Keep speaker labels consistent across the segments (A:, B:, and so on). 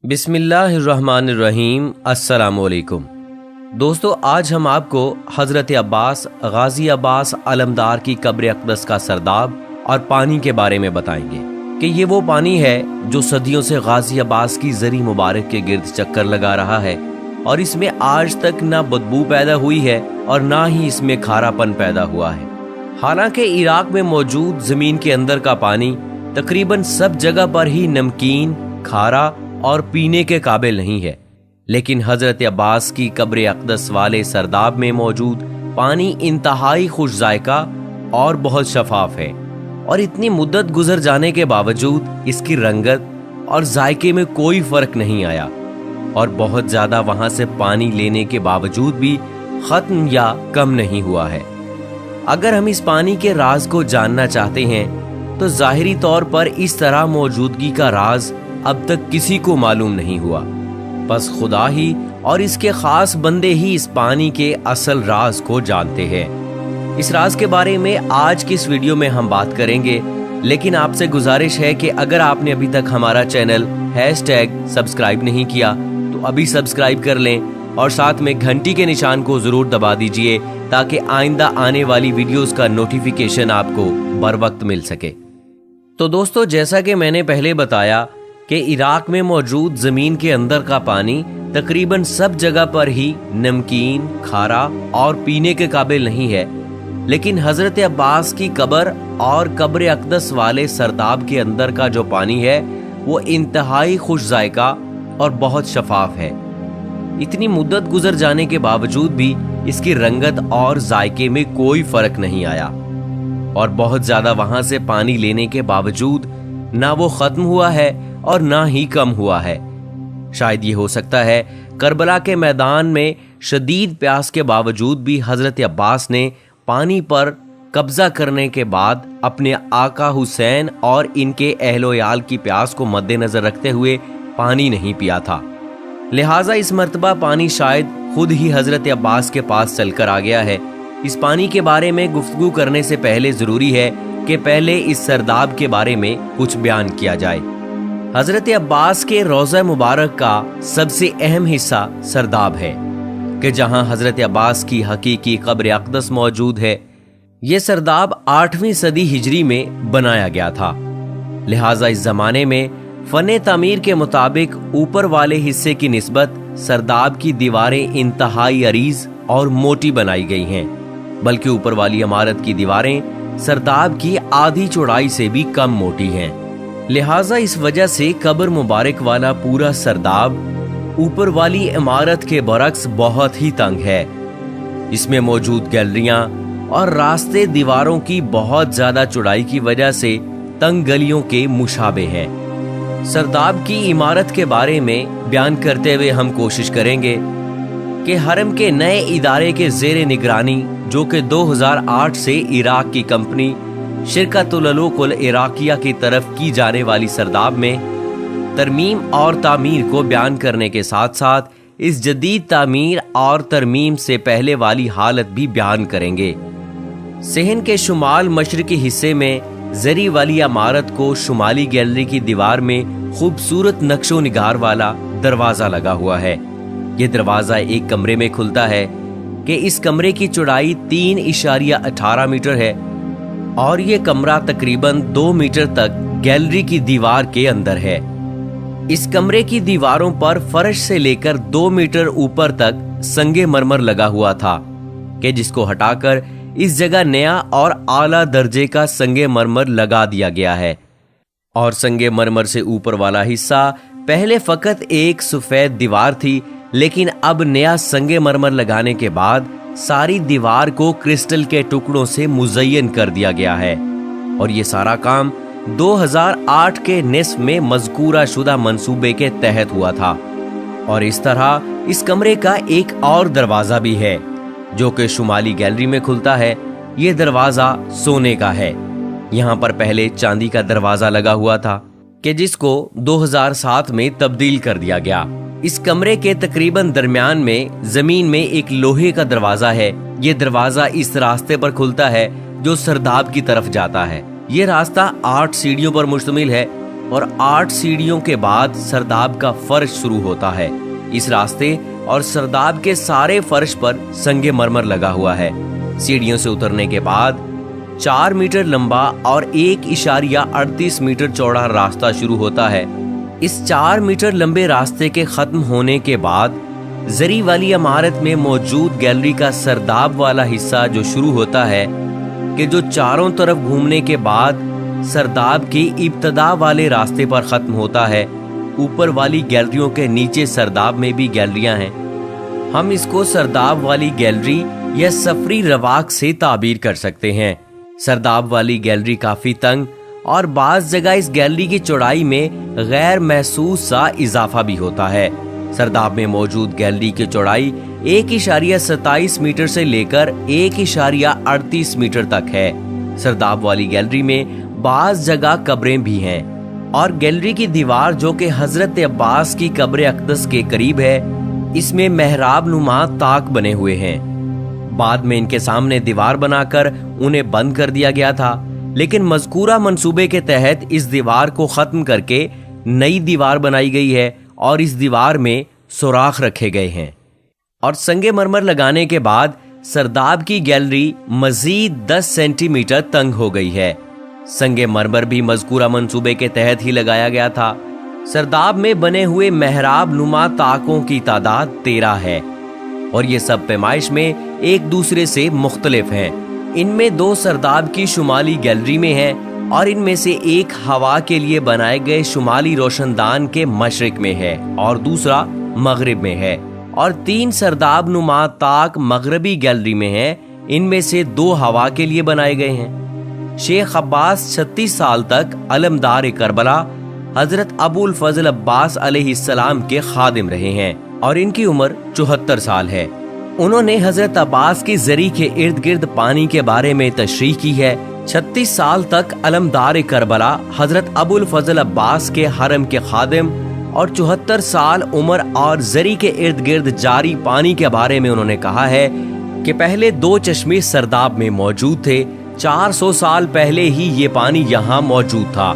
A: बिस्मिल्लाहिर्रहमानिर्रहीम। अस्सलामुअलैकुम दोस्तों, आज हम आपको हज़रत अब्बास गाजी अब्बास अलमदार की कब्र अक़दस का सरदाब और पानी के बारे में बताएंगे कि ये वो पानी है जो सदियों से गाजी अब्बास की ज़री मुबारक के गिर्द चक्कर लगा रहा है और इसमें आज तक ना बदबू पैदा हुई है और ना ही इसमें खारापन पैदा हुआ है। हालांकि इराक में मौजूद ज़मीन के अंदर का पानी तकरीबन सब जगह पर ही नमकीन, खारा और पीने के काबिल नहीं है, लेकिन हजरत अब्बास की कब्र अक़दस वाले सरदाब में मौजूद पानी इंतहाई खुश जायका और बहुत शफाफ है और इतनी मुद्दत गुजर जाने के बावजूद इसकी रंगत और जायके में कोई फर्क नहीं आया और बहुत ज्यादा वहां से पानी लेने के बावजूद भी खत्म या कम नहीं हुआ है। अगर हम इस पानी के राज को जानना चाहते हैं तो जाहिरी तौर पर इस तरह मौजूदगी का राज अब तक किसी को मालूम नहीं हुआ। बस खुदा ही और इसके खास बंदे ही इस पानी के असल राज को जानते हैं। इस राज के बारे में आज की इस वीडियो में हम बात करेंगे, लेकिन आपसे गुजारिश है कि अगर आपने अभी तक हमारा चैनल #सब्सक्राइब नहीं किया तो अभी सब्सक्राइब कर लें और साथ में घंटी के निशान को जरूर दबा दीजिए ताकि आइंदा आने वाली वीडियोस का नोटिफिकेशन आपको बर वक्त मिल सके। तो दोस्तों, जैसा कि मैंने पहले बताया कि इराक में मौजूद जमीन के अंदर का पानी तकरीबन सब जगह पर ही नमकीन, खारा और पीने के काबिल नहीं है, लेकिन हजरत अब्बास की कब्र और कब्र अक़दस वाले सरदाब के अंदर का जो पानी है वो इंतहाई खुश जायका और बहुत शफाफ है। इतनी मुद्दत गुजर जाने के बावजूद भी इसकी रंगत और जायके में कोई फर्क नहीं आया और बहुत ज्यादा वहां से पानी लेने के बावजूद ना वो खत्म हुआ है और ना ही कम हुआ है। शायद ये हो सकता है करबला के मैदान में शदीद प्यास के बावजूद भी हजरत अब्बास ने पानी पर कब्जा करने के बाद अपने आका हुसैन और इनके अहलो-याल की प्यास को मद्देनजर रखते हुए पानी नहीं पिया था। लिहाजा इस मर्तबा पानी शायद खुद ही हजरत अब्बास के पास चलकर आ गया है। इस पानी के बारे में गुफ्तगू करने से पहले जरूरी है कि पहले इस सरदाब के बारे में कुछ बयान किया जाए। हजरत अब्बास के रोज़ा मुबारक का सबसे अहम हिस्सा सरदाब है कि जहां हजरत अब्बास की हकीकी कब्र अक़दस मौजूद है। ये सरदाब 8वीं सदी हिजरी में बनाया गया था। लिहाजा इस जमाने में फने तामीर के मुताबिक ऊपर वाले हिस्से की निस्बत सरदाब की दीवारें इंतहाई अरीज और मोटी बनाई गई हैं, बल्कि ऊपर वाली इमारत की दीवारें सरदाब की आधी चौड़ाई से भी कम मोटी हैं। लिहाजा इस वजह से कब्र मुबारक वाला पूरा सरदाब ऊपर वाली इमारत के बरक्स बहुत ही तंग है। इसमें मौजूद गैलरियां और रास्ते दीवारों की बहुत ज्यादा चौड़ाई की वजह से तंग गलियों के मुशाबे हैं। सरदाब की इमारत के बारे में बयान करते हुए हम कोशिश करेंगे कि हरम के नए इदारे के ज़ेरे निगरानी, जो कि 2008 से इराक की कंपनी शिरकत-उल-उलूक़ इराकिया की तरफ की जाने वाली सरदाब में तरमीम और तामीर को बयान करने के साथ साथ इस जदीद तामीर और तरमीम से पहले वाली हालत भी बयान करेंगे। सहन के शुमाल मशरकी हिस्से में जरी वाली इमारत को शुमाली गैलरी की दीवार में खूबसूरत नक्शो निगार वाला दरवाजा लगा हुआ है। ये दरवाजा एक कमरे में खुलता है कि इस कमरे की चौड़ाई 3.18 मीटर है और ये कमरा तकरीबन 2 मीटर तक गैलरी की दीवार के अंदर है। इस कमरे की दीवारों पर फर्श से लेकर 2 मीटर ऊपर तक संगे मरमर लगा हुआ था कि जिसको हटाकर इस जगह नया और आला दर्जे का संगे मरमर लगा दिया गया है और संगे मरमर से ऊपर वाला हिस्सा पहले फकत एक सफेद दीवार थी, लेकिन अब नया संगे मरमर लगाने के बाद सारी दीवार को क्रिस्टल के टुकड़ों से मुज़य्यन कर दिया गया है और ये सारा काम 2008 के निस्फ में मज़कूरा शुदा मंसूबे के तहत हुआ था। और इस तरह इस कमरे का एक और दरवाजा भी है जो कि शुमाली गैलरी में खुलता है। ये दरवाजा सोने का है। यहाँ पर पहले चांदी का दरवाजा लगा हुआ था कि जिसको 2007 में तब्दील कर दिया गया। इस कमरे के तकरीबन दरमियान में जमीन में एक लोहे का दरवाजा है। ये दरवाजा इस रास्ते पर खुलता है जो सरदाब की तरफ जाता है। ये रास्ता 8 सीढ़ियों पर मुश्तमिल है और 8 सीढ़ियों के बाद सरदाब का फर्श शुरू होता है। इस रास्ते और सरदाब के सारे फर्श पर संगे मरमर लगा हुआ है। सीढ़ियों से उतरने के बाद 4 मीटर लंबा और 1.38 मीटर चौड़ा रास्ता शुरू होता है। इस 4 मीटर लंबे रास्ते के खत्म होने के बाद जरी वाली इमारत में मौजूद गैलरी का सरदाब वाला हिस्सा जो शुरू होता है कि जो चारों तरफ घूमने के बाद सरदाब की इब्तदा वाले रास्ते पर खत्म होता है। ऊपर वाली गैलरियों के नीचे सरदाब में भी गैलरियां हैं। हम इसको सरदाब वाली गैलरी या सफरी रवाक से ताबीर कर सकते हैं। सरदाब वाली गैलरी काफी तंग और बाज जगह इस गैलरी की चौड़ाई में गैर महसूस सा इजाफा भी होता है। सरदाब में मौजूद गैलरी की चौड़ाई 1.27 मीटर से लेकर 1.38 मीटर तक है। सरदाब वाली गैलरी में बाज जगह कब्रें भी हैं और गैलरी की दीवार जो कि हजरत अब्बास की कब्र अक़दस के करीब है, इसमें मेहराब नुमा ताक बने हुए हैं। बाद में इनके सामने दीवार बनाकर उन्हें बंद कर दिया गया था, लेकिन मज़कूरा मंसूबे के तहत इस दीवार को खत्म करके नई दीवार बनाई गई है और इस दीवार में सुराख रखे गए हैं। और संगे मरमर लगाने के बाद सरदाब की गैलरी मजीद 10 सेंटीमीटर तंग हो गई है। संगे मरमर भी मज़कूरा मंसूबे के तहत ही लगाया गया था। सरदाब में बने हुए मेहराब नुमा ताकों की तादाद 13 है और ये सब पैमाइश में एक दूसरे से मुख्तलिफ हैं। इनमें 2 सरदाब की शुमाली गैलरी में हैं और इनमें से एक हवा के लिए बनाए गए शुमाली रोशनदान के मशरिक में है और दूसरा मगरिब में है और 3 सरदाब नुमा ताक मगरबी गैलरी में है। इनमें से 2 हवा के लिए बनाए गए हैं। शेख अब्बास 36 साल तक अलमदार करबला हजरत अबुल फजल अब्बास अलैहिस्सलाम के खादिम रहे हैं और इनकी उम्र 74 साल है। उन्होंने हजरत अब्बास की जरी के इर्द गिर्द पानी के बारे में तशरीह की है। 36 साल तक अलमदार करबला हजरत अबुल फजल अब्बास के हरम के खादिम और 74 साल उम्र और जरी के इर्द गिर्द जारी पानी के बारे में उन्होंने कहा है कि पहले 2 चश्मे सरदाब में मौजूद थे। 400 साल पहले ही ये पानी यहाँ मौजूद था,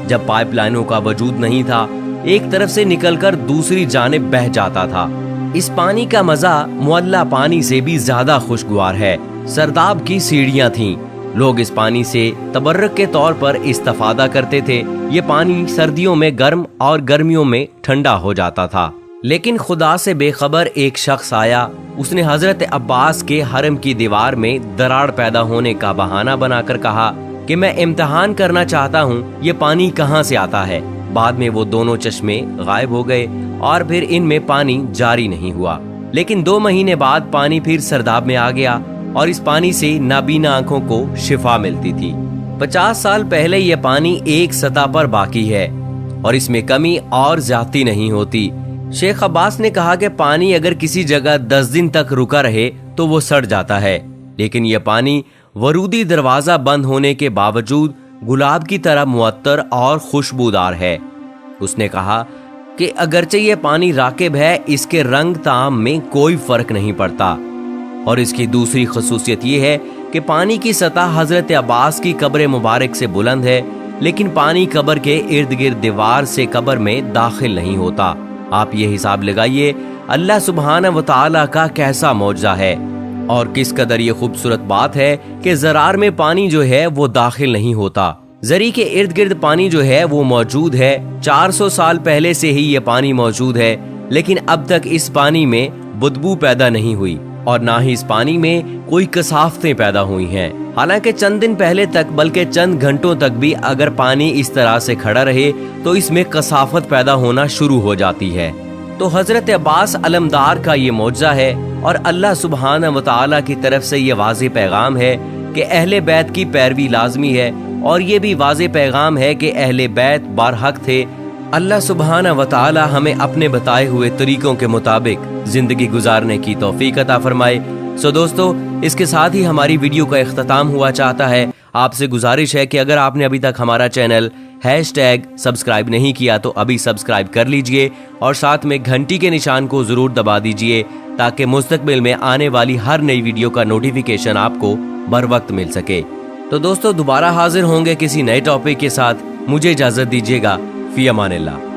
A: जब पाइपलाइनों का वजूद नहीं था। एक तरफ से निकलकर दूसरी जानिब बह जाता था। इस पानी का मजा मुअल्ला पानी से भी ज्यादा खुशगवार है। सरदाब की सीढ़ियां थीं। लोग इस पानी से तबर्रुक के तौर पर इस्तेफादा करते थे। ये पानी सर्दियों में गर्म और गर्मियों में ठंडा हो जाता था। लेकिन खुदा से बेखबर एक शख्स आया। उसने हजरत अब्बास के हरम की दीवार में दरार पैदा होने का बहाना बनाकर कहा कि मैं इम्तिहान करना चाहता हूँ, ये पानी कहाँ से आता है। बाद में वो दोनों चश्मे गायब हो गए और फिर इनमें पानी जारी नहीं हुआ। लेकिन 2 महीने बाद पानी फिर सरदाब में आ गया और इस पानी से नाबीना आंखों को शिफा मिलती थी। 50 साल पहले यह पानी एक सतह पर बाकी है और इसमें कमी और ज्यादती नहीं होती। शेख अब्बास ने कहा कि पानी अगर किसी जगह 10 दिन तक रुका रहे तो वो सड़ जाता है, लेकिन यह पानी वरूदी दरवाजा बंद होने के बावजूद गुलाब की तरह मुअत्तर और खुशबूदार है। उसने कहा कि अगरचे ये पानी राकिब है, इसके रंग ताम में कोई फर्क नहीं पड़ता। और इसकी दूसरी खसूसियत ये है कि पानी की सतह हजरत अब्बास की कब्र मुबारक से बुलंद है, लेकिन पानी कब्र के इर्द गिर्द दीवार से कब्र में दाखिल नहीं होता। आप ये हिसाब लगाइए अल्लाह सुब्हानहू व तआला का कैसा मौजज़ा है और किस कदर ये खूबसूरत बात है कि ज़रार में पानी जो है वो दाखिल नहीं होता। जरी के इर्द गिर्द पानी जो है वो मौजूद है। 400 साल पहले से ही ये पानी मौजूद है, लेकिन अब तक इस पानी में बदबू पैदा नहीं हुई और ना ही इस पानी में कोई कसाफतें पैदा हुई हैं। हालांकि चंद दिन पहले तक, बल्कि चंद घंटों तक भी अगर पानी इस तरह से खड़ा रहे तो इसमें कसाफत पैदा होना शुरू हो जाती है। तो हजरत अब्बास अलमदार का ये मौजज़ा है और अल्लाह सुब्हानहू व तआला की तरफ से ये वाज़ेह पैगाम है कि अहले बैत की पैरवी लाजमी है और ये भी वाज़ेह पैगाम है कि अहले बैत बारहक थे। अल्लाह सुब्हानहू व तआला हमें अपने बताए हुए तरीकों के मुताबिक जिंदगी गुजारने की तौफीक अता फरमाए। सो दोस्तों, इसके साथ ही हमारी वीडियो का इख्तिताम हुआ चाहता है। आपसे गुजारिश है कि अगर आपने अभी तक हमारा चैनल #सब्सक्राइब नहीं किया तो अभी सब्सक्राइब कर लीजिए और साथ में घंटी के निशान को जरूर दबा दीजिए ताकि मुस्तकबिल में आने वाली हर नई वीडियो का नोटिफिकेशन आपको बर वक्त मिल सके। तो दोस्तों, दोबारा हाजिर होंगे किसी नए टॉपिक के साथ। मुझे इजाजत दीजिएगा। फी अमान अल्लाह।